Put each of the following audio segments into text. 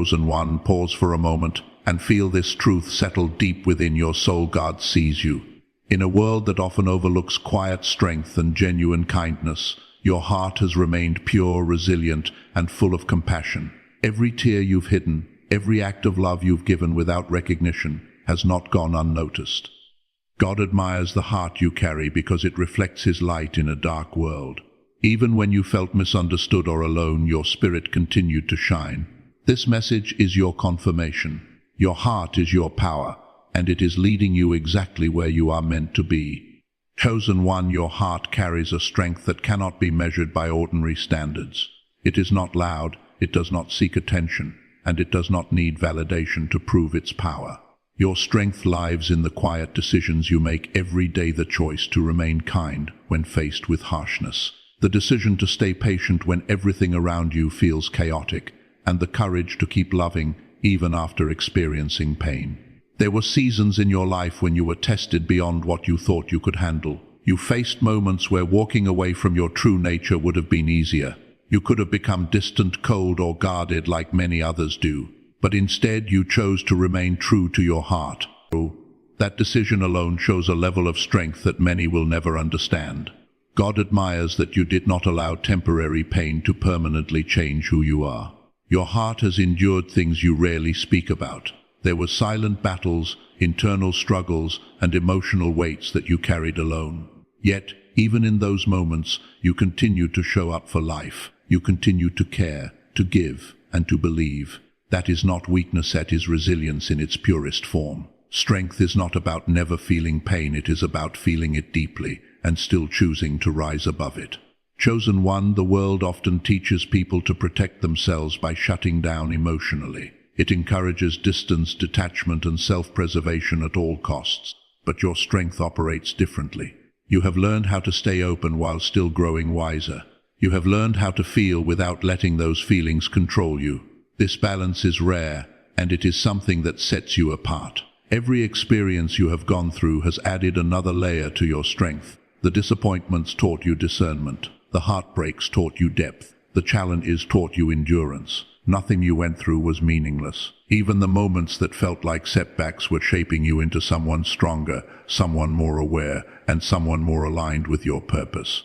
chosen one, pause for a moment and feel this truth settle deep within your soul. God sees you. In a world that often overlooks quiet strength and genuine kindness, your heart has remained pure, resilient, and full of compassion. Every tear you've hidden, every act of love you've given without recognition, has not gone unnoticed. God admires the heart you carry because it reflects His light in a dark world. Even when you felt misunderstood or alone, your spirit continued to shine. This message is your confirmation. Your heart is your power, and it is leading you exactly where you are meant to be. Chosen one, your heart carries a strength that cannot be measured by ordinary standards. It is not loud, it does not seek attention, and it does not need validation to prove its power. Your strength lies in the quiet decisions you make every day, the choice to remain kind when faced with harshness, the decision to stay patient when everything around you feels chaotic, and the courage to keep loving even after experiencing pain. There were seasons in your life when you were tested beyond what you thought you could handle. You faced moments where walking away from your true nature would have been easier. You could have become distant, cold, or guarded like many others do. But instead you chose to remain true to your heart. That decision alone shows a level of strength that many will never understand. God admires that you did not allow temporary pain to permanently change who you are. Your heart has endured things you rarely speak about. There were silent battles, internal struggles, and emotional weights that you carried alone. Yet, even in those moments, you continued to show up for life. You continued to care, to give, and to believe. That is not weakness, that is resilience in its purest form. Strength is not about never feeling pain, it is about feeling it deeply and still choosing to rise above it. Chosen one, the world often teaches people to protect themselves by shutting down emotionally. It encourages distance, detachment, and self-preservation at all costs. But your strength operates differently. You have learned how to stay open while still growing wiser. You have learned how to feel without letting those feelings control you. This balance is rare, and it is something that sets you apart. Every experience you have gone through has added another layer to your strength. The disappointments taught you discernment. The heartbreaks taught you depth. The challenges taught you endurance. Nothing you went through was meaningless. Even the moments that felt like setbacks were shaping you into someone stronger, someone more aware, and someone more aligned with your purpose.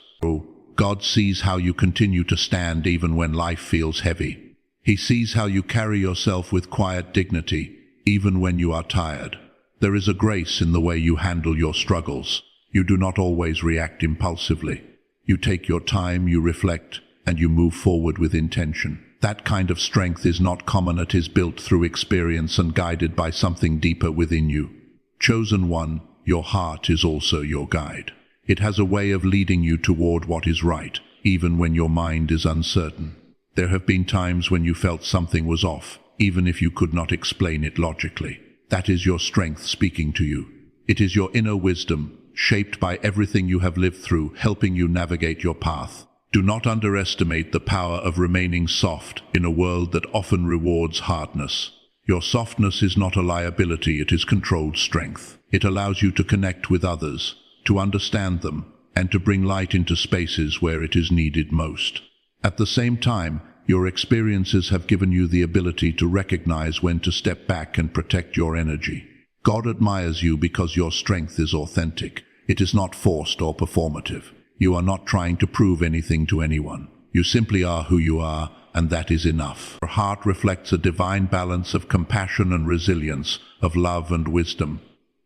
God sees how you continue to stand even when life feels heavy. He sees how you carry yourself with quiet dignity, even when you are tired. There is a grace in the way you handle your struggles. You do not always react impulsively. You take your time, you reflect, and you move forward with intention. That kind of strength is not common. It is built through experience and guided by something deeper within you. Chosen one, your heart is also your guide. It has a way of leading you toward what is right, even when your mind is uncertain. There have been times when you felt something was off, even if you could not explain it logically. That is your strength speaking to you. It is your inner wisdom, shaped by everything you have lived through, helping you navigate your path. Do not underestimate the power of remaining soft in a world that often rewards hardness. Your softness is not a liability, it is controlled strength. It allows you to connect with others, to understand them, and to bring light into spaces where it is needed most. At the same time, your experiences have given you the ability to recognize when to step back and protect your energy. God admires you because your strength is authentic. It is not forced or performative. You are not trying to prove anything to anyone. You simply are who you are, and that is enough. Your heart reflects a divine balance of compassion and resilience, of love and wisdom.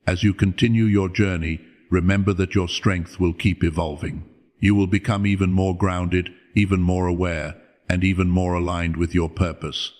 As you continue your journey, remember that your strength will keep evolving. You will become even more grounded, even more aware, and even more aligned with your purpose.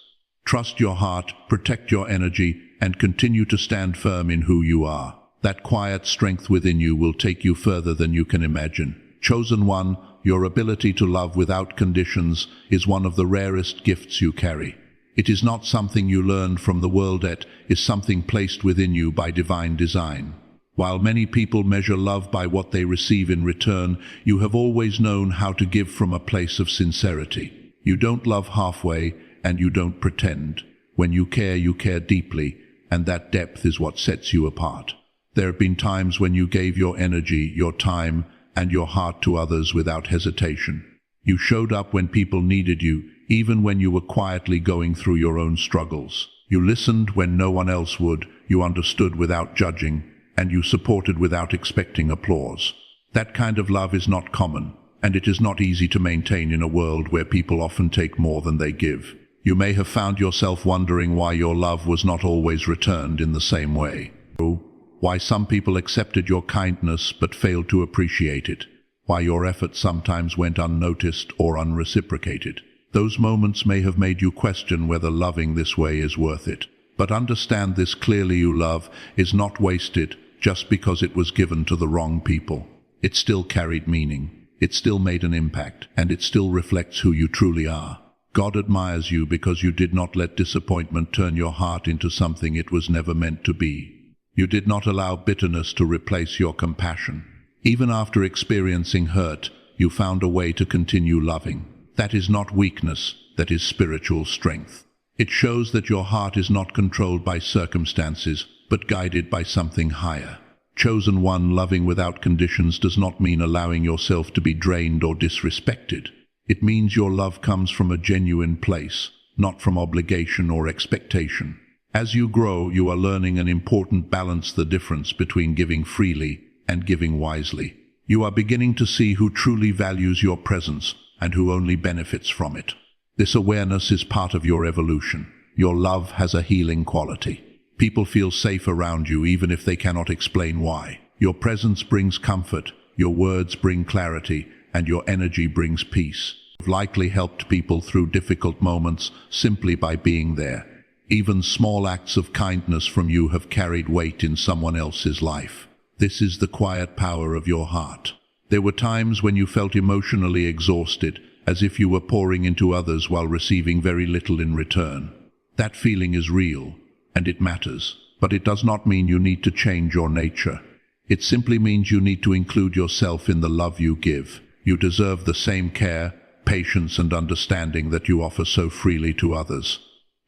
Trust your heart, protect your energy, and continue to stand firm in who you are. That quiet strength within you will take you further than you can imagine. Chosen one, your ability to love without conditions is one of the rarest gifts you carry. It is not something you learned from the world, it is something placed within you by divine design. While many people measure love by what they receive in return, you have always known how to give from a place of sincerity. You don't love halfway, and you don't pretend. When you care deeply, and that depth is what sets you apart. There have been times when you gave your energy, your time, and your heart to others without hesitation. You showed up when people needed you, even when you were quietly going through your own struggles. You listened when no one else would, you understood without judging, and you supported without expecting applause. That kind of love is not common, and it is not easy to maintain in a world where people often take more than they give. You may have found yourself wondering why your love was not always returned in the same way. Why some people accepted your kindness but failed to appreciate it. Why your efforts sometimes went unnoticed or unreciprocated. Those moments may have made you question whether loving this way is worth it. But understand this clearly: your love is not wasted just because it was given to the wrong people. It still carried meaning. It still made an impact, and it still reflects who you truly are. God admires you because you did not let disappointment turn your heart into something it was never meant to be. You did not allow bitterness to replace your compassion. Even after experiencing hurt, you found a way to continue loving. That is not weakness, that is spiritual strength. It shows that your heart is not controlled by circumstances, but guided by something higher. Chosen one, loving without conditions does not mean allowing yourself to be drained or disrespected. It means your love comes from a genuine place, not from obligation or expectation. As you grow, you are learning an important balance: the difference between giving freely and giving wisely. You are beginning to see who truly values your presence and who only benefits from it. This awareness is part of your evolution. Your love has a healing quality. People feel safe around you even if they cannot explain why. Your presence brings comfort, your words bring clarity, and your energy brings peace. You've likely helped people through difficult moments simply by being there. Even small acts of kindness from you have carried weight in someone else's life. This is the quiet power of your heart. There were times when you felt emotionally exhausted, as if you were pouring into others while receiving very little in return. That feeling is real, and it matters, but it does not mean you need to change your nature. It simply means you need to include yourself in the love you give. You deserve the same care, patience, and understanding that you offer so freely to others.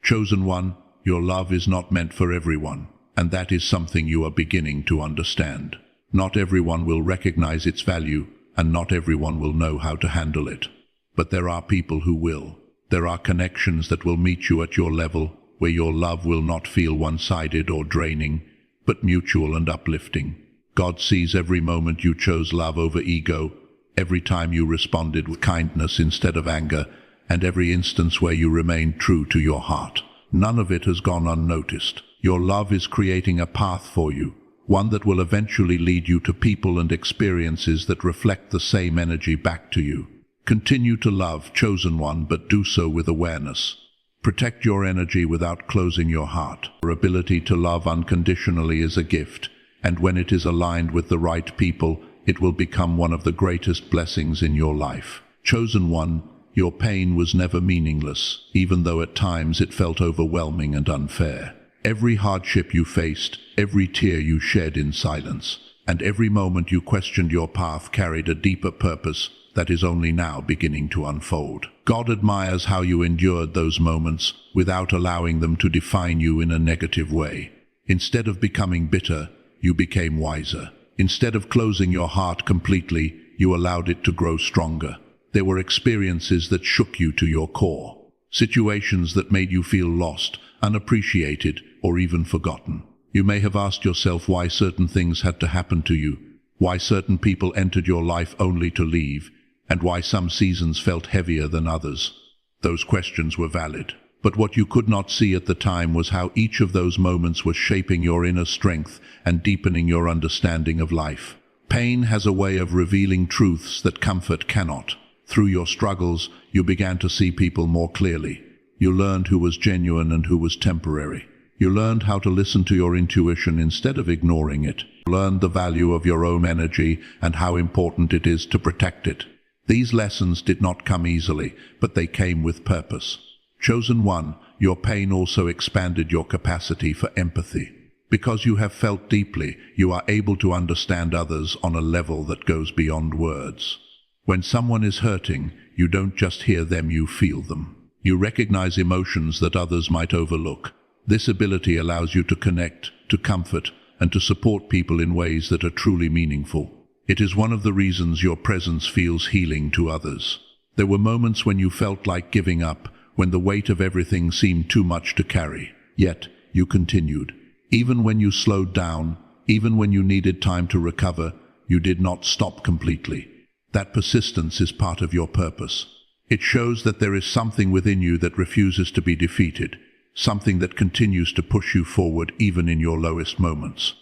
Chosen one, your love is not meant for everyone, and that is something you are beginning to understand. Not everyone will recognize its value, and not everyone will know how to handle it. But there are people who will. There are connections that will meet you at your level, where your love will not feel one-sided or draining, but mutual and uplifting. God sees every moment you chose love over ego, every time you responded with kindness instead of anger, and every instance where you remained true to your heart. None of it has gone unnoticed. Your love is creating a path for you, one that will eventually lead you to people and experiences that reflect the same energy back to you. Continue to love, chosen one, but do so with awareness. Protect your energy without closing your heart. Your ability to love unconditionally is a gift, and when it is aligned with the right people, it will become one of the greatest blessings in your life. Chosen one, your pain was never meaningless, even though at times it felt overwhelming and unfair. Every hardship you faced, every tear you shed in silence, and every moment you questioned your path carried a deeper purpose that is only now beginning to unfold. God admires how you endured those moments without allowing them to define you in a negative way. Instead of becoming bitter, you became wiser. Instead of closing your heart completely, you allowed it to grow stronger. There were experiences that shook you to your core. Situations that made you feel lost, unappreciated, or even forgotten. You may have asked yourself why certain things had to happen to you, why certain people entered your life only to leave, and why some seasons felt heavier than others. Those questions were valid, but what you could not see at the time was how each of those moments was shaping your inner strength and deepening your understanding of life. Pain has a way of revealing truths that comfort cannot. Through your struggles, you began to see people more clearly. You learned who was genuine and who was temporary. You learned how to listen to your intuition instead of ignoring it. You learned the value of your own energy and how important it is to protect it. These lessons did not come easily, but they came with purpose. Chosen one, your pain also expanded your capacity for empathy. Because you have felt deeply, you are able to understand others on a level that goes beyond words. When someone is hurting, you don't just hear them, you feel them. You recognize emotions that others might overlook. This ability allows you to connect, to comfort, and to support people in ways that are truly meaningful. It is one of the reasons your presence feels healing to others. There were moments when you felt like giving up, when the weight of everything seemed too much to carry. Yet, you continued. Even when you slowed down, even when you needed time to recover, you did not stop completely. That persistence is part of your purpose. It shows that there is something within you that refuses to be defeated, something that continues to push you forward even in your lowest moments.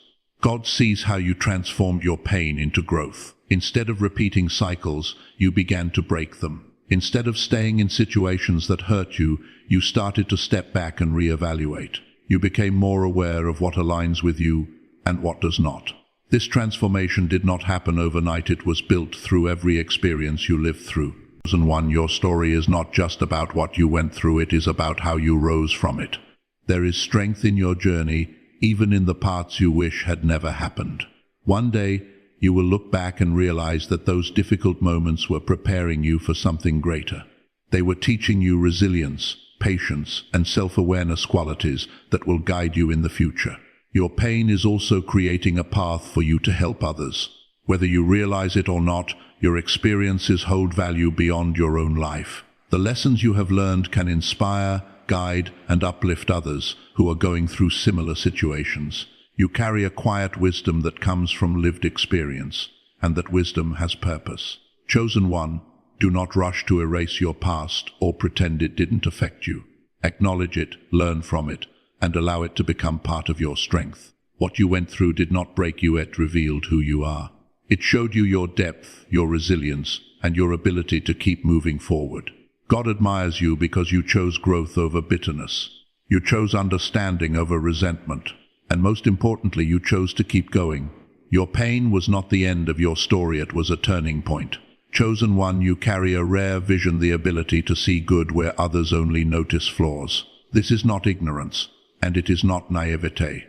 God sees how you transformed your pain into growth. Instead of repeating cycles, you began to break them. Instead of staying in situations that hurt you, you started to step back and reevaluate. You became more aware of what aligns with you and what does not. This transformation did not happen overnight. It was built through every experience you lived through. And one, your story is not just about what you went through, it is about how you rose from it. There is strength in your journey, even in the parts you wish had never happened. One day, you will look back and realize that those difficult moments were preparing you for something greater. They were teaching you resilience, patience, and self-awareness, qualities that will guide you in the future. Your pain is also creating a path for you to help others. Whether you realize it or not, your experiences hold value beyond your own life. The lessons you have learned can inspire, guide, and uplift others who are going through similar situations. You carry a quiet wisdom that comes from lived experience, and that wisdom has purpose. Chosen one, do not rush to erase your past or pretend it didn't affect you. Acknowledge it, learn from it, and allow it to become part of your strength. What you went through did not break you, it revealed who you are. It showed you your depth, your resilience, and your ability to keep moving forward. God admires you because you chose growth over bitterness. You chose understanding over resentment. And most importantly, you chose to keep going. Your pain was not the end of your story, it was a turning point. Chosen one, you carry a rare vision, the ability to see good where others only notice flaws. This is not ignorance, and it is not naivete.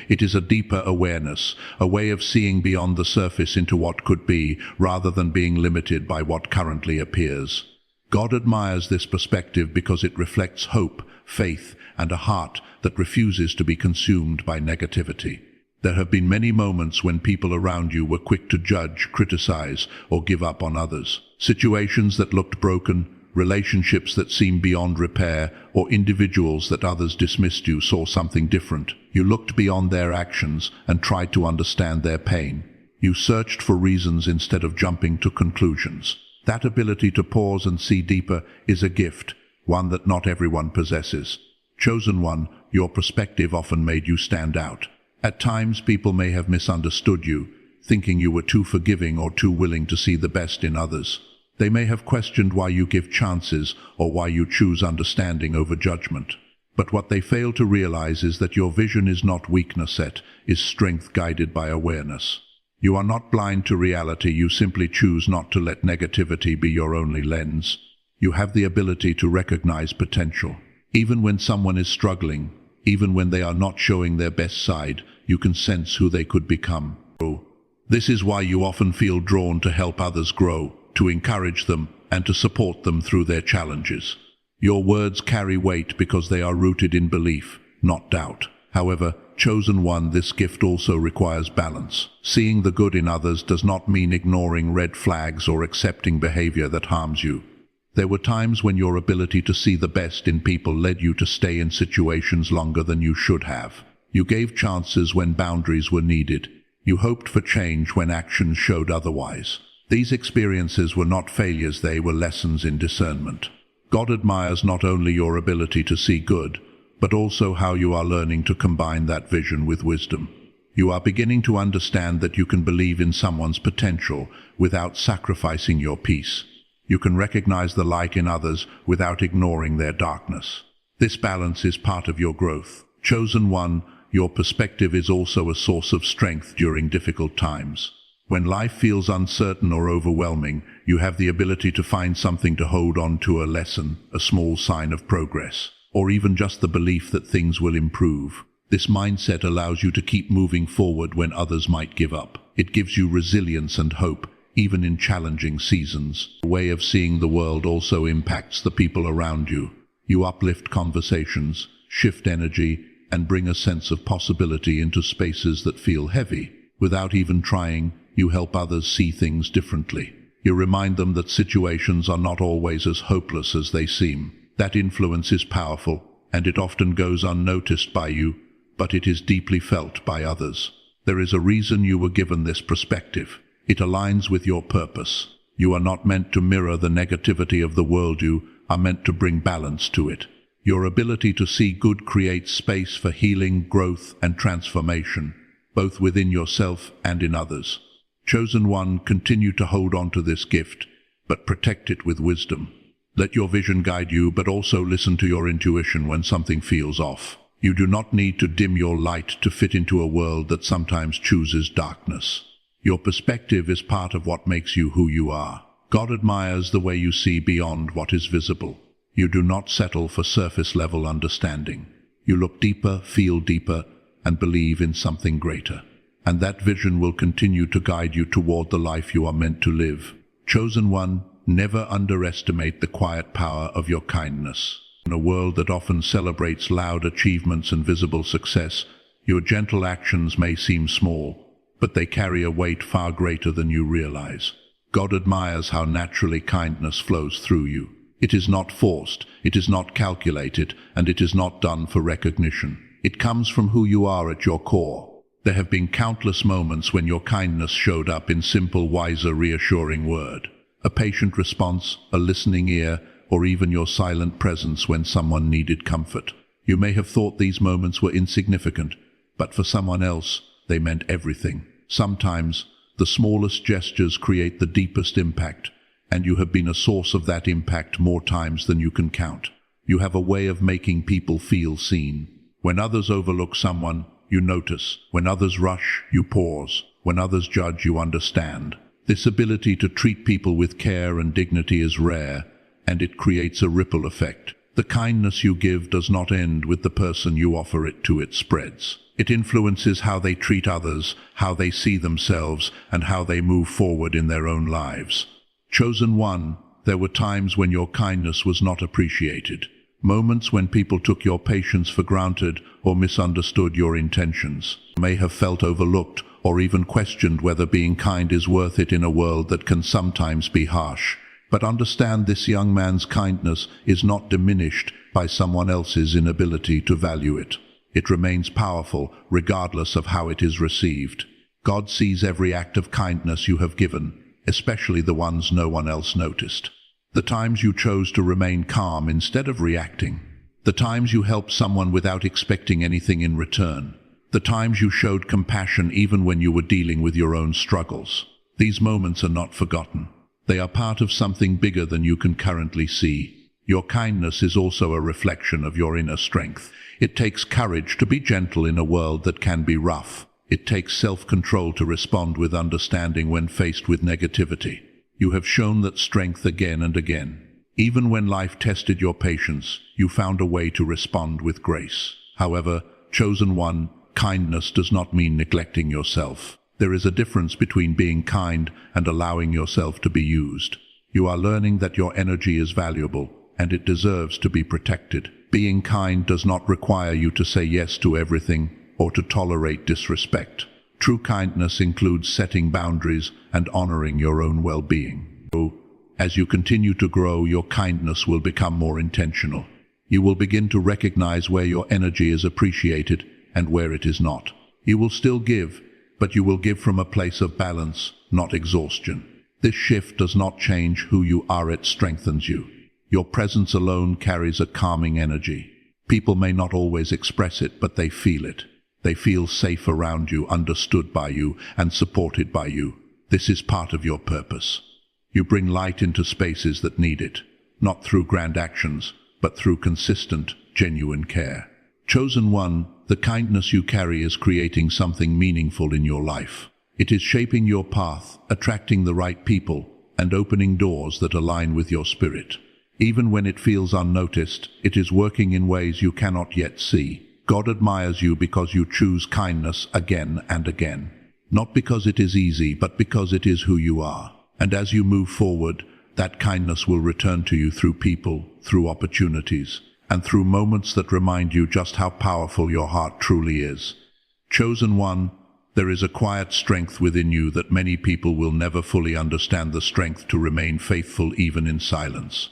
It is a deeper awareness, a way of seeing beyond the surface into what could be, rather than being limited by what currently appears. God admires this perspective because it reflects hope, faith, and a heart that refuses to be consumed by negativity. There have been many moments when people around you were quick to judge, criticize, or give up on others. Situations that looked broken, relationships that seemed beyond repair, or individuals that others dismissed. You saw something different. You looked beyond their actions and tried to understand their pain. You searched for reasons instead of jumping to conclusions. That ability to pause and see deeper is a gift, one that not everyone possesses. Chosen one, your perspective often made you stand out. At times, people may have misunderstood you, thinking you were too forgiving or too willing to see the best in others. They may have questioned why you give chances or why you choose understanding over judgment. But what they fail to realize is that your vision is not weakness, it is strength guided by awareness. You are not blind to reality, you simply choose not to let negativity be your only lens. You have the ability to recognize potential. Even when someone is struggling, even when they are not showing their best side, you can sense who they could become. This is why you often feel drawn to help others grow, to encourage them, and to support them through their challenges. Your words carry weight because they are rooted in belief, not doubt. However, chosen one, this gift also requires balance. Seeing the good in others does not mean ignoring red flags or accepting behavior that harms you. There were times when your ability to see the best in people led you to stay in situations longer than you should have. You gave chances when boundaries were needed. You hoped for change when actions showed otherwise. These experiences were not failures, they were lessons in discernment. God admires not only your ability to see good, but also how you are learning to combine that vision with wisdom. You are beginning to understand that you can believe in someone's potential without sacrificing your peace. You can recognize the light in others without ignoring their darkness. This balance is part of your growth. Chosen one, your perspective is also a source of strength during difficult times. When life feels uncertain or overwhelming, you have the ability to find something to hold on to, a lesson, a small sign of progress, or even just the belief that things will improve. This mindset allows you to keep moving forward when others might give up. It gives you resilience and hope, even in challenging seasons. The way of seeing the world also impacts the people around you. You uplift conversations, shift energy, and bring a sense of possibility into spaces that feel heavy. Without even trying, you help others see things differently. You remind them that situations are not always as hopeless as they seem. That influence is powerful, and it often goes unnoticed by you, but it is deeply felt by others. There is a reason you were given this perspective. It aligns with your purpose. You are not meant to mirror the negativity of the world, you are meant to bring balance to it. Your ability to see good creates space for healing, growth, and transformation, both within yourself and in others. Chosen one, continue to hold on to this gift, but protect it with wisdom. Let your vision guide you, but also listen to your intuition when something feels off. You do not need to dim your light to fit into a world that sometimes chooses darkness. Your perspective is part of what makes you who you are. God admires the way you see beyond what is visible. You do not settle for surface-level understanding. You look deeper, feel deeper, and believe in something greater. And that vision will continue to guide you toward the life you are meant to live. Chosen one, never underestimate the quiet power of your kindness. In a world that often celebrates loud achievements and visible success, your gentle actions may seem small, but they carry a weight far greater than you realize. God admires how naturally kindness flows through you. It is not forced, it is not calculated, and it is not done for recognition. It comes from who you are at your core. There have been countless moments when your kindness showed up in simple, wiser, reassuring word. A patient response, a listening ear, or even your silent presence when someone needed comfort. You may have thought these moments were insignificant, but for someone else, they meant everything. Sometimes, the smallest gestures create the deepest impact, and you have been a source of that impact more times than you can count. You have a way of making people feel seen. When others overlook someone, you notice. When others rush, you pause. When others judge, you understand. This ability to treat people with care and dignity is rare, and it creates a ripple effect. The kindness you give does not end with the person you offer it to, it spreads. It influences how they treat others, how they see themselves, and how they move forward in their own lives. Chosen one, there were times when your kindness was not appreciated. Moments when people took your patience for granted or misunderstood your intentions. You may have felt overlooked or even questioned whether being kind is worth it in a world that can sometimes be harsh. But understand, this young man's kindness is not diminished by someone else's inability to value it. It remains powerful regardless of how it is received. God sees every act of kindness you have given, especially the ones no one else noticed. The times you chose to remain calm instead of reacting. The times you helped someone without expecting anything in return. The times you showed compassion even when you were dealing with your own struggles. These moments are not forgotten. They are part of something bigger than you can currently see. Your kindness is also a reflection of your inner strength. It takes courage to be gentle in a world that can be rough. It takes self-control to respond with understanding when faced with negativity. You have shown that strength again and again. Even when life tested your patience, you found a way to respond with grace. However, chosen one, kindness does not mean neglecting yourself. There is a difference between being kind and allowing yourself to be used. You are learning that your energy is valuable, and it deserves to be protected. Being kind does not require you to say yes to everything or to tolerate disrespect. True kindness includes setting boundaries and honoring your own well-being. As you continue to grow, your kindness will become more intentional. You will begin to recognize where your energy is appreciated and where it is not. You will still give, but you will give from a place of balance, not exhaustion. This shift does not change who you are, it strengthens you. Your presence alone carries a calming energy. People may not always express it, but they feel it. They feel safe around you, understood by you, and supported by you. This is part of your purpose. You bring light into spaces that need it, not through grand actions, but through consistent, genuine care. Chosen one, the kindness you carry is creating something meaningful in your life. It is shaping your path, attracting the right people, and opening doors that align with your spirit. Even when it feels unnoticed, it is working in ways you cannot yet see. God admires you because you choose kindness again and again. Not because it is easy, but because it is who you are. And as you move forward, that kindness will return to you through people, through opportunities, and through moments that remind you just how powerful your heart truly is. Chosen one, There is a quiet strength within you that many people will never fully understand, the strength to remain faithful even in silence.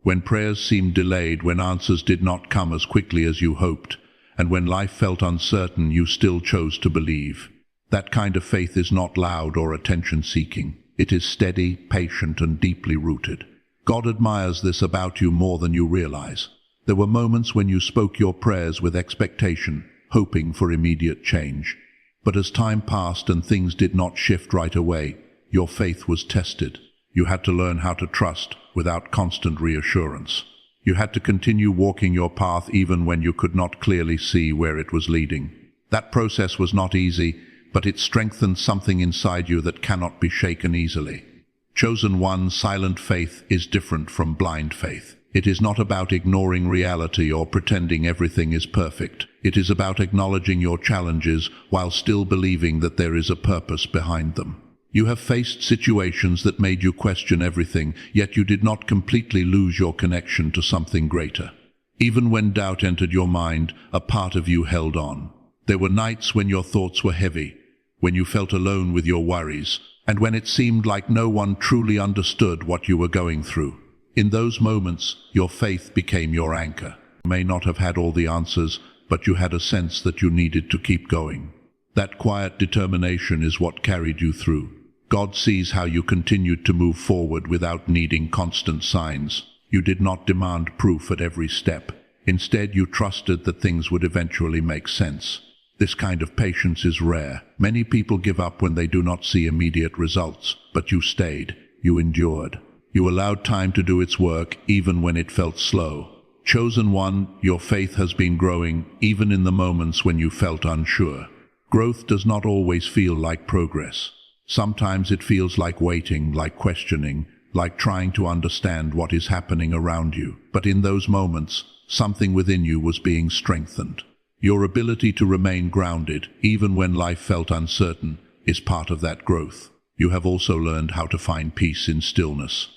When prayers seemed delayed, when answers did not come as quickly as you hoped, and when life felt uncertain, you still chose to believe. That kind of faith is not loud or attention-seeking. It is steady, patient, and deeply rooted. God admires this about you more than you realize. There were moments when you spoke your prayers with expectation, hoping for immediate change. But as time passed and things did not shift right away, your faith was tested. You had to learn how to trust without constant reassurance. You had to continue walking your path even when you could not clearly see where it was leading. That process was not easy, but it strengthened something inside you that cannot be shaken easily. Chosen one, silent faith is different from blind faith. It is not about ignoring reality or pretending everything is perfect. It is about acknowledging your challenges while still believing that there is a purpose behind them. You have faced situations that made you question everything, yet you did not completely lose your connection to something greater. Even when doubt entered your mind, a part of you held on. There were nights when your thoughts were heavy, when you felt alone with your worries, and when it seemed like no one truly understood what you were going through. In those moments, your faith became your anchor. You may not have had all the answers, but you had a sense that you needed to keep going. That quiet determination is what carried you through. God sees how you continued to move forward without needing constant signs. You did not demand proof at every step. Instead, you trusted that things would eventually make sense. This kind of patience is rare. Many people give up when they do not see immediate results, but you stayed. You endured. You allowed time to do its work, even when it felt slow. Chosen one, your faith has been growing, even in the moments when you felt unsure. Growth does not always feel like progress. Sometimes it feels like waiting, like questioning, like trying to understand what is happening around you. But in those moments, something within you was being strengthened. Your ability to remain grounded, even when life felt uncertain, is part of that growth. You have also learned how to find peace in stillness.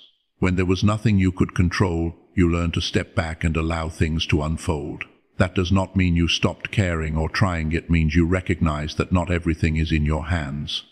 When there was nothing you could control, you learned to step back and allow things to unfold. That does not mean you stopped caring or trying. It means you recognize that not everything is in your hands.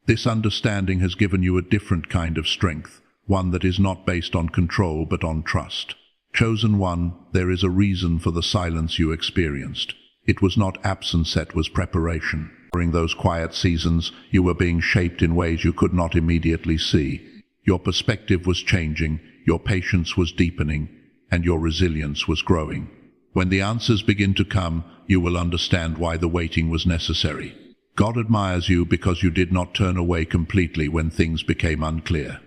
This understanding has given you a different kind of strength, one that is not based on control but on trust. Chosen one, there is a reason for the silence you experienced. It was not absence, it was preparation. During those quiet seasons, you were being shaped in ways you could not immediately see. Your perspective was changing, your patience was deepening, and your resilience was growing. When the answers begin to come, you will understand why the waiting was necessary. God admires you because you did not turn away completely when things became unclear.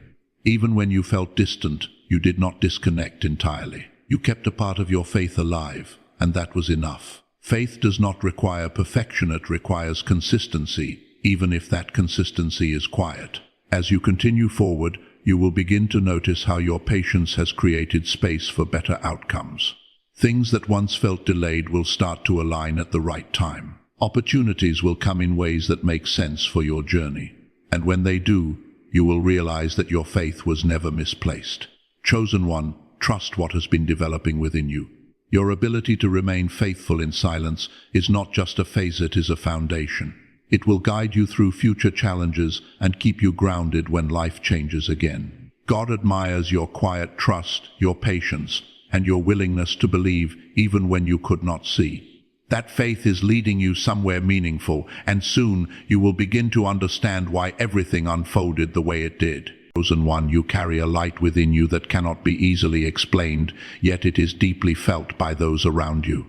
Even when you felt distant, you did not disconnect entirely. You kept a part of your faith alive, and that was enough. Faith does not require perfection, it requires consistency, even if that consistency is quiet. As you continue forward, you will begin to notice how your patience has created space for better outcomes. Things that once felt delayed will start to align at the right time. Opportunities will come in ways that make sense for your journey. And when they do, you will realize that your faith was never misplaced. Chosen one, trust what has been developing within you. Your ability to remain faithful in silence is not just a phase, it is a foundation. It will guide you through future challenges and keep you grounded when life changes again. God admires your quiet trust, your patience, and your willingness to believe even when you could not see. That faith is leading you somewhere meaningful, and soon you will begin to understand why everything unfolded the way it did. Chosen one, you carry a light within you that cannot be easily explained, yet it is deeply felt by those around you.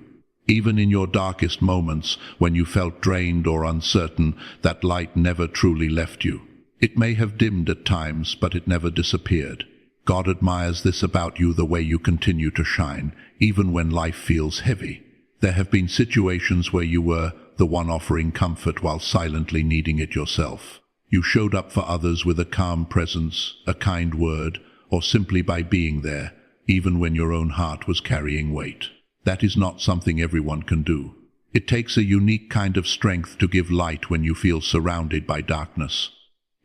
Even in your darkest moments, when you felt drained or uncertain, that light never truly left you. It may have dimmed at times, but it never disappeared. God admires this about you, the way you continue to shine, even when life feels heavy. There have been situations where you were the one offering comfort while silently needing it yourself. You showed up for others with a calm presence, a kind word, or simply by being there, even when your own heart was carrying weight. That is not something everyone can do. It takes a unique kind of strength to give light when you feel surrounded by darkness.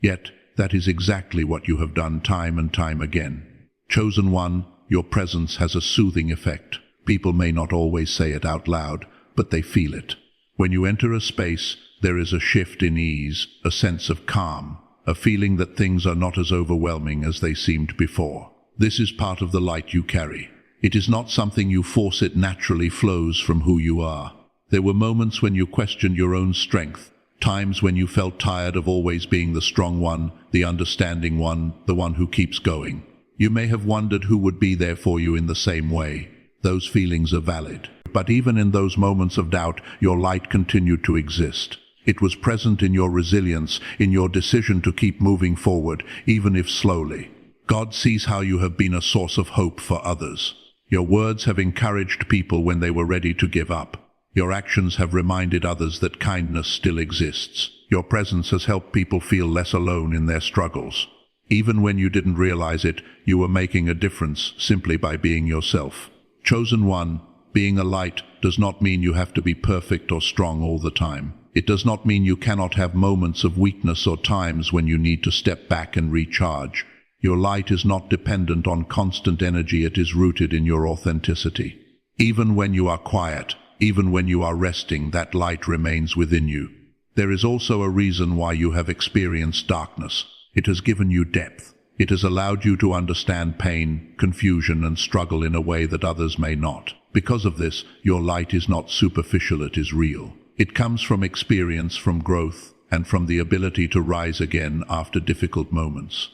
Yet, that is exactly what you have done time and time again. Chosen one, your presence has a soothing effect. People may not always say it out loud, but they feel it. When you enter a space, there is a shift in ease, a sense of calm, a feeling that things are not as overwhelming as they seemed before. This is part of the light you carry. It is not something you force, it naturally flows from who you are. There were moments when you questioned your own strength, times when you felt tired of always being the strong one, the understanding one, the one who keeps going. You may have wondered who would be there for you in the same way. Those feelings are valid. But even in those moments of doubt, your light continued to exist. It was present in your resilience, in your decision to keep moving forward, even if slowly. God sees how you have been a source of hope for others. Your words have encouraged people when they were ready to give up. Your actions have reminded others that kindness still exists. Your presence has helped people feel less alone in their struggles. Even when you didn't realize it, you were making a difference simply by being yourself. Chosen one, being a light does not mean you have to be perfect or strong all the time. It does not mean you cannot have moments of weakness or times when you need to step back and recharge. Your light is not dependent on constant energy, it is rooted in your authenticity. Even when you are quiet, even when you are resting, that light remains within you. There is also a reason why you have experienced darkness. It has given you depth. It has allowed you to understand pain, confusion, and struggle in a way that others may not. Because of this, your light is not superficial, it is real. It comes from experience, from growth, and from the ability to rise again after difficult moments.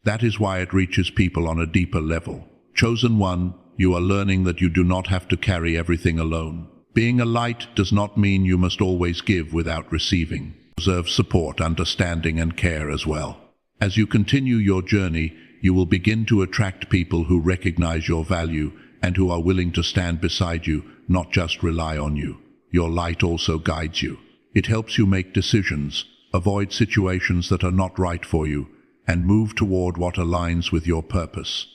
That is why it reaches people on a deeper level. Chosen one, you are learning that you do not have to carry everything alone. Being a light does not mean you must always give without receiving. Deserve support, understanding, and care as well. As you continue your journey, you will begin to attract people who recognize your value and who are willing to stand beside you, not just rely on you. Your light also guides you. It helps you make decisions, avoid situations that are not right for you, and move toward what aligns with your purpose.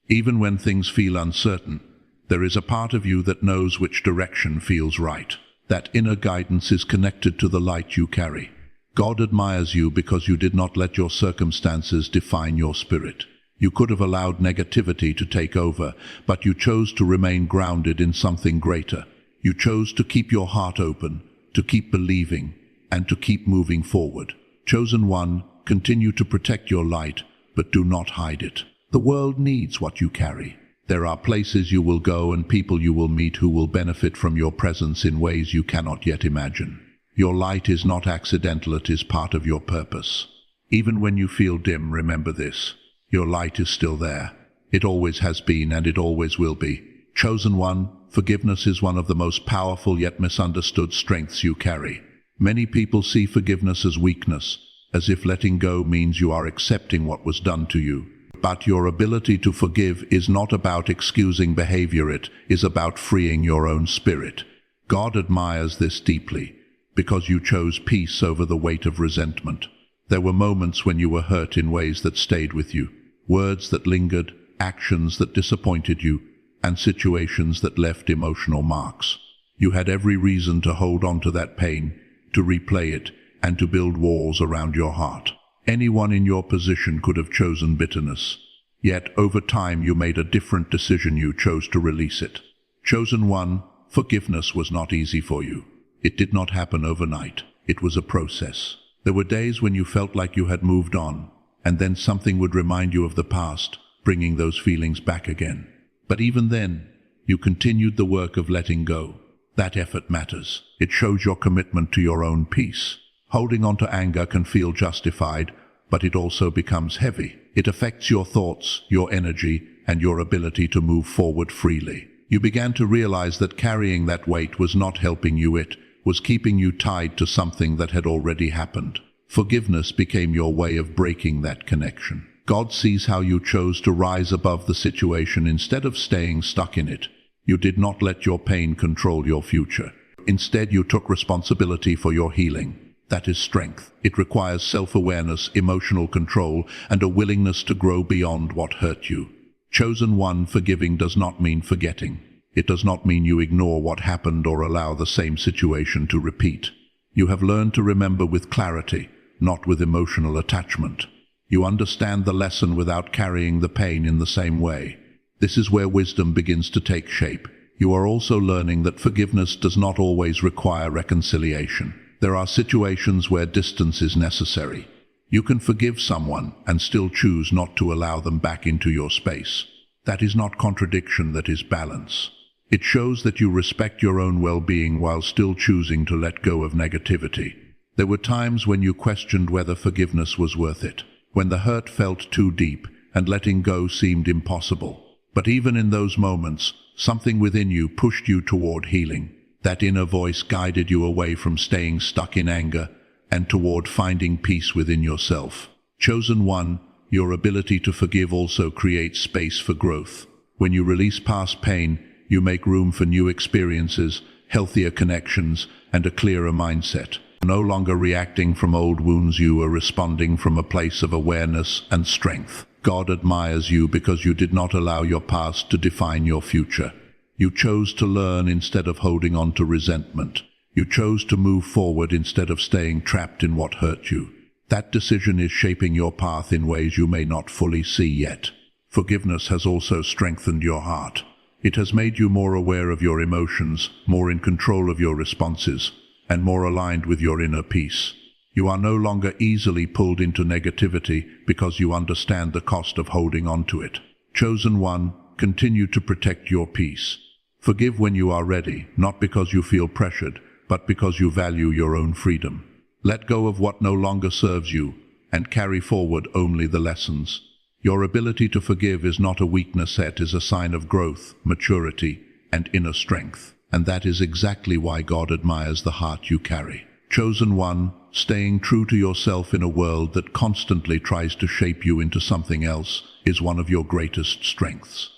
Even when things feel uncertain, there is a part of you that knows which direction feels right. That inner guidance is connected to the light you carry. God admires you because you did not let your circumstances define your spirit. You could have allowed negativity to take over, but you chose to remain grounded in something greater. You chose to keep your heart open, to keep believing, and to keep moving forward. Chosen one, continue to protect your light, but do not hide it. The world needs what you carry. There are places you will go and people you will meet who will benefit from your presence in ways you cannot yet imagine. Your light is not accidental, it is part of your purpose. Even when you feel dim, remember this. Your light is still there. It always has been and it always will be. Chosen one, forgiveness is one of the most powerful yet misunderstood strengths you carry. Many people see forgiveness as weakness, as if letting go means you are accepting what was done to you. But your ability to forgive is not about excusing behavior, it is about freeing your own spirit. God admires this deeply, because you chose peace over the weight of resentment. There were moments when you were hurt in ways that stayed with you, words that lingered, actions that disappointed you, and situations that left emotional marks. You had every reason to hold on to that pain, to replay it, and to build walls around your heart. Anyone in your position could have chosen bitterness. Yet, over time, you made a different decision. You chose to release it. Chosen one, forgiveness was not easy for you. It did not happen overnight. It was a process. There were days when you felt like you had moved on, and then something would remind you of the past, bringing those feelings back again. But even then, you continued the work of letting go. That effort matters. It shows your commitment to your own peace. Holding on to anger can feel justified, but it also becomes heavy. It affects your thoughts, your energy, and your ability to move forward freely. You began to realize that carrying that weight was not helping you, it was keeping you tied to something that had already happened. Forgiveness became your way of breaking that connection. God sees how you chose to rise above the situation instead of staying stuck in it. You did not let your pain control your future. Instead, you took responsibility for your healing. That is strength. It requires self-awareness, emotional control, and a willingness to grow beyond what hurt you. Chosen one, forgiving does not mean forgetting. It does not mean you ignore what happened or allow the same situation to repeat. You have learned to remember with clarity, not with emotional attachment. You understand the lesson without carrying the pain in the same way. This is where wisdom begins to take shape. You are also learning that forgiveness does not always require reconciliation. There are situations where distance is necessary. You can forgive someone and still choose not to allow them back into your space. That is not contradiction, that is balance. It shows that you respect your own well-being while still choosing to let go of negativity. There were times when you questioned whether forgiveness was worth it, when the hurt felt too deep and letting go seemed impossible. But even in those moments, something within you pushed you toward healing. That inner voice guided you away from staying stuck in anger and toward finding peace within yourself. Chosen one, your ability to forgive also creates space for growth. When you release past pain, you make room for new experiences, healthier connections, and a clearer mindset. No longer reacting from old wounds, you are responding from a place of awareness and strength. God admires you because you did not allow your past to define your future. You chose to learn instead of holding on to resentment. You chose to move forward instead of staying trapped in what hurt you. That decision is shaping your path in ways you may not fully see yet. Forgiveness has also strengthened your heart. It has made you more aware of your emotions, more in control of your responses, and more aligned with your inner peace. You are no longer easily pulled into negativity because you understand the cost of holding on to it. Chosen one, continue to protect your peace. Forgive when you are ready, not because you feel pressured, but because you value your own freedom. Let go of what no longer serves you, and carry forward only the lessons. Your ability to forgive is not a weakness, it is a sign of growth, maturity, and inner strength. And that is exactly why God admires the heart you carry. Chosen one, staying true to yourself in a world that constantly tries to shape you into something else is one of your greatest strengths.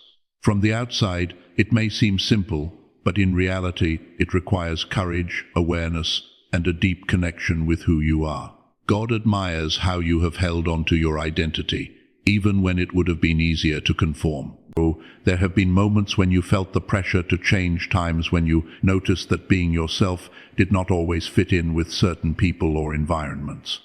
From the outside, it may seem simple, but in reality, it requires courage, awareness, and a deep connection with who you are. God admires how you have held on to your identity, even when it would have been easier to conform. There have been moments when you felt the pressure to change, times when you noticed that being yourself did not always fit in with certain people or environments.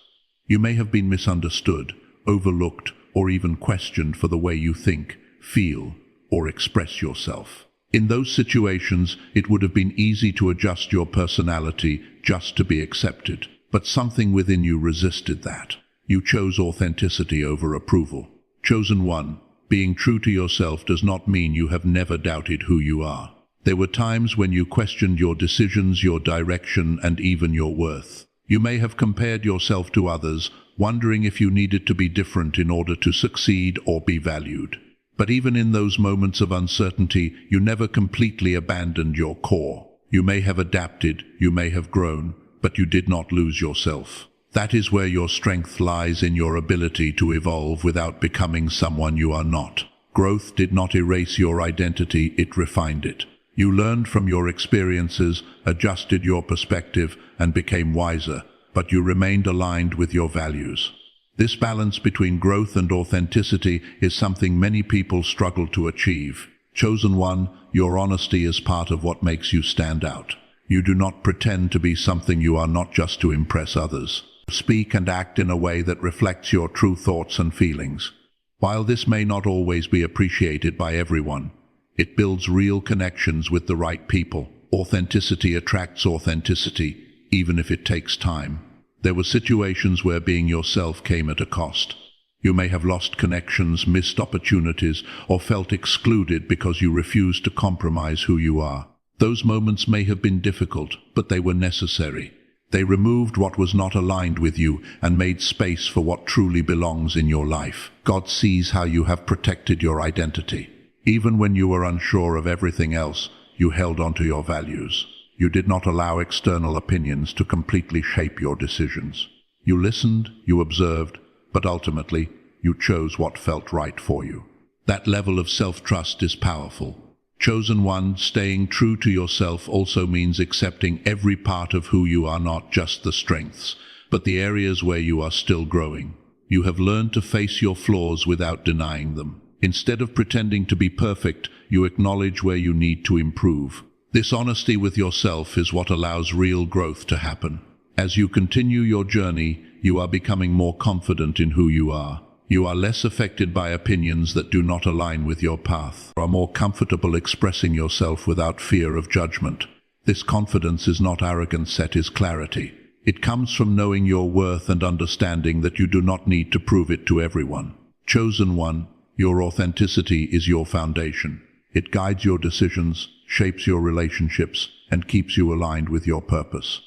You may have been misunderstood, overlooked, or even questioned for the way you think, feel, or express yourself. In those situations, it would have been easy to adjust your personality just to be accepted. But something within you resisted that. You chose authenticity over approval. Chosen one, being true to yourself does not mean you have never doubted who you are. There were times when you questioned your decisions, your direction, and even your worth. You may have compared yourself to others, wondering if you needed to be different in order to succeed or be valued. But even in those moments of uncertainty, you never completely abandoned your core. You may have adapted, you may have grown, but you did not lose yourself. That is where your strength lies, in your ability to evolve without becoming someone you are not. Growth did not erase your identity, it refined it. You learned from your experiences, adjusted your perspective, and became wiser, but you remained aligned with your values. This balance between growth and authenticity is something many people struggle to achieve. Chosen one, your honesty is part of what makes you stand out. You do not pretend to be something you are not just to impress others. Speak and act in a way that reflects your true thoughts and feelings. While this may not always be appreciated by everyone, it builds real connections with the right people. Authenticity attracts authenticity, even if it takes time. There were situations where being yourself came at a cost. You may have lost connections, missed opportunities, or felt excluded because you refused to compromise who you are. Those moments may have been difficult, but they were necessary. They removed what was not aligned with you and made space for what truly belongs in your life. God sees how you have protected your identity. Even when you were unsure of everything else, you held on to your values. You did not allow external opinions to completely shape your decisions. You listened, you observed, but ultimately, you chose what felt right for you. That level of self-trust is powerful. Chosen one, staying true to yourself also means accepting every part of who you are, not just the strengths, but the areas where you are still growing. You have learned to face your flaws without denying them. Instead of pretending to be perfect, you acknowledge where you need to improve. This honesty with yourself is what allows real growth to happen. As you continue your journey, you are becoming more confident in who you are. You are less affected by opinions that do not align with your path. You are more comfortable expressing yourself without fear of judgment. This confidence is not arrogance, it is clarity. It comes from knowing your worth and understanding that you do not need to prove it to everyone. Chosen one, your authenticity is your foundation. It guides your decisions, shapes your relationships, and keeps you aligned with your purpose.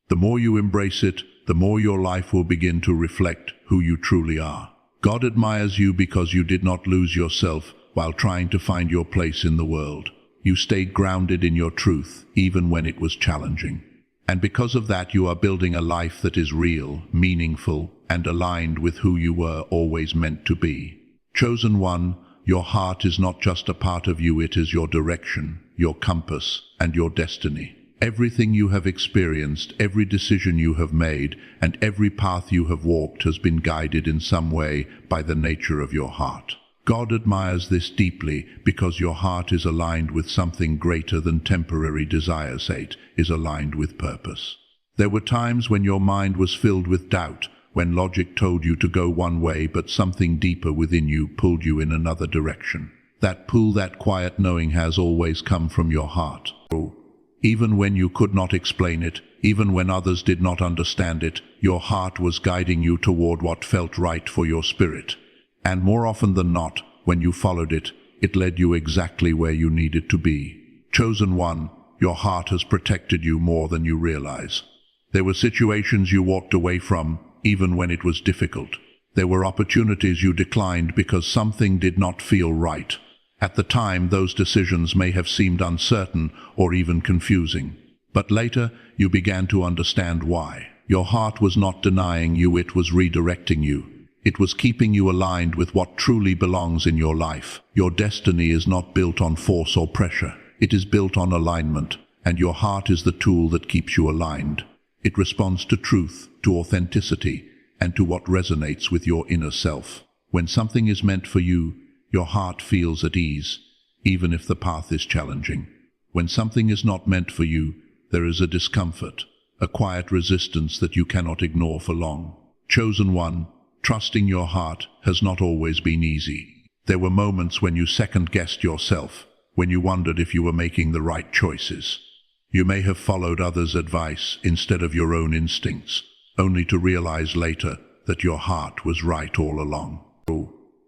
The more you embrace it, the more your life will begin to reflect who you truly are. God admires you because you did not lose yourself while trying to find your place in the world. You stayed grounded in your truth, even when it was challenging. And because of that, you are building a life that is real, meaningful, and aligned with who you were always meant to be. Chosen one, your heart is not just a part of you, it is your direction, your compass, and your destiny. Everything you have experienced, every decision you have made, and every path you have walked has been guided in some way by the nature of your heart. God admires this deeply because your heart is aligned with something greater than temporary desires. It is aligned with purpose. There were times when your mind was filled with doubt, when logic told you to go one way, but something deeper within you pulled you in another direction. That pull, that quiet knowing, has always come from your heart. Even when you could not explain it, even when others did not understand it, your heart was guiding you toward what felt right for your spirit. And more often than not, when you followed it, it led you exactly where you needed to be. Chosen one, your heart has protected you more than you realize. There were situations you walked away from, even when it was difficult. There were opportunities you declined because something did not feel right. At the time, those decisions may have seemed uncertain or even confusing. But later, you began to understand why. Your heart was not denying you, it was redirecting you. It was keeping you aligned with what truly belongs in your life. Your destiny is not built on force or pressure. It is built on alignment, and your heart is the tool that keeps you aligned. It responds to truth, to authenticity, and to what resonates with your inner self. When something is meant for you, your heart feels at ease, even if the path is challenging. When something is not meant for you, there is a discomfort, a quiet resistance that you cannot ignore for long. Chosen one, trusting your heart has not always been easy. There were moments when you second-guessed yourself, when you wondered if you were making the right choices. You may have followed others' advice instead of your own instincts, only to realize later that your heart was right all along.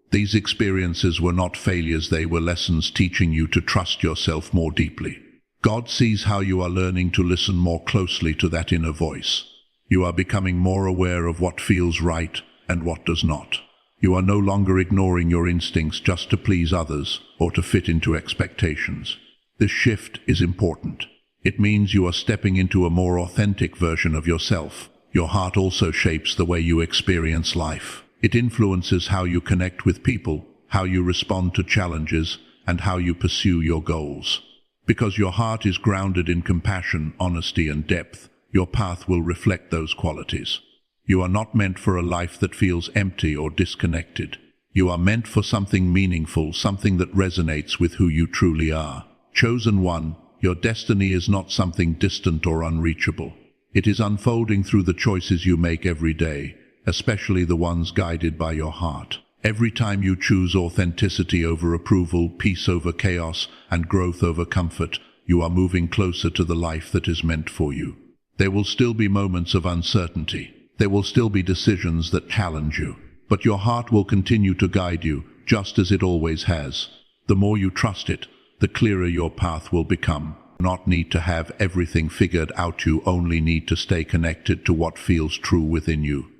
These experiences were not failures, they were lessons teaching you to trust yourself more deeply. God sees how you are learning to listen more closely to that inner voice. You are becoming more aware of what feels right and what does not. You are no longer ignoring your instincts just to please others or to fit into expectations. This shift is important. It means you are stepping into a more authentic version of yourself. Your heart also shapes the way you experience life. It influences how you connect with people, how you respond to challenges, and how you pursue your goals. Because your heart is grounded in compassion, honesty, and depth, your path will reflect those qualities. You are not meant for a life that feels empty or disconnected. You are meant for something meaningful, something that resonates with who you truly are. Chosen one, your destiny is not something distant or unreachable. It is unfolding through the choices you make every day, especially the ones guided by your heart. Every time you choose authenticity over approval, peace over chaos, and growth over comfort, you are moving closer to the life that is meant for you. There will still be moments of uncertainty. There will still be decisions that challenge you, but your heart will continue to guide you, just as it always has. The more you trust it, the clearer your path will become. You do not need to have everything figured out, you only need to stay connected to what feels true within you.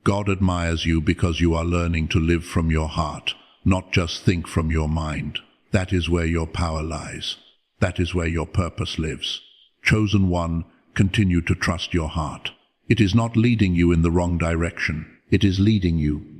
God admires you because you are learning to live from your heart, not just think from your mind. That is where your power lies. That is where your purpose lives. Chosen one, continue to trust your heart. It is not leading you in the wrong direction. It is leading you